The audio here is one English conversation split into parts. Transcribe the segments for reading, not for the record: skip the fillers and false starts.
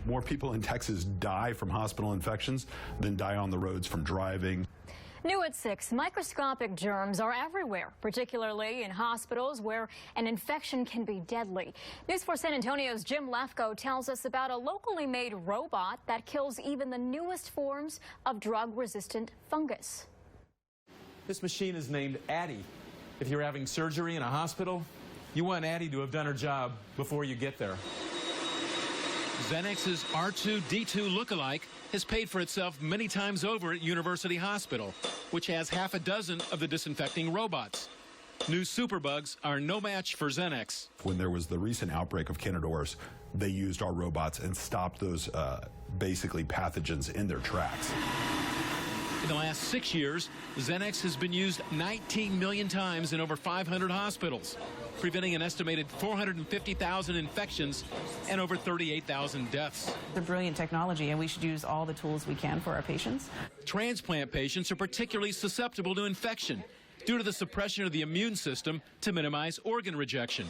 More people in Texas die from hospital infections than die on the roads from driving. New at 6, microscopic germs are everywhere, particularly in hospitals where an infection can be deadly. News 4 San Antonio's Jim Lefkoe tells us about a locally made robot that kills even the newest forms of drug-resistant fungus. This machine is named Addie. If you're having surgery in a hospital, you want Addie to have done her job before you get there. Xenex's R2-D2 lookalike has paid for itself many times over at University Hospital, which has half a dozen of the disinfecting robots. New superbugs are no match for Xenex. When there was the recent outbreak of Candidors, they used our robots and stopped those basically pathogens in their tracks. In the last 6 years, Xenex has been used 19 million times in over 500 hospitals, preventing an estimated 450,000 infections and over 38,000 deaths. They're brilliant technology, and we should use all the tools we can for our patients. Transplant patients are particularly susceptible to infection due to the suppression of the immune system to minimize organ rejection.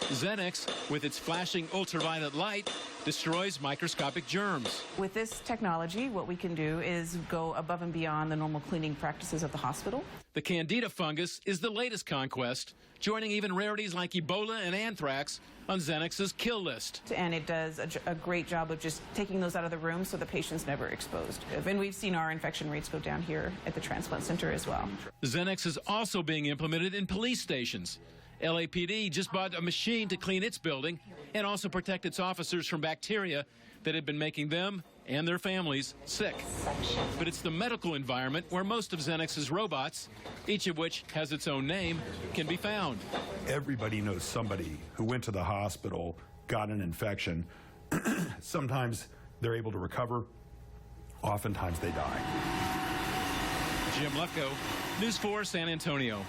Xenex, with its flashing ultraviolet light, destroys microscopic germs. With this technology, what we can do is go above and beyond the normal cleaning practices of the hospital. The Candida fungus is the latest conquest, joining even rarities like Ebola and anthrax on Xenex's kill list. And it does a great job of just taking those out of the room so the patient's never exposed. And we've seen our infection rates go down here at the transplant center as well. Xenex is also being implemented in police stations. LAPD just bought a machine to clean its building and also protect its officers from bacteria that had been making them and their families sick. But it's the medical environment where most of Xenex's robots, each of which has its own name, can be found. Everybody knows somebody who went to the hospital, got an infection. Sometimes they're able to recover. Oftentimes they die. Jim Lefkoe, News 4 San Antonio.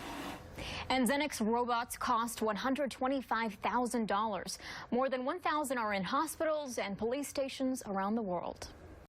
And Xenex robots cost $125,000. More than 1,000 are in hospitals and police stations around the world.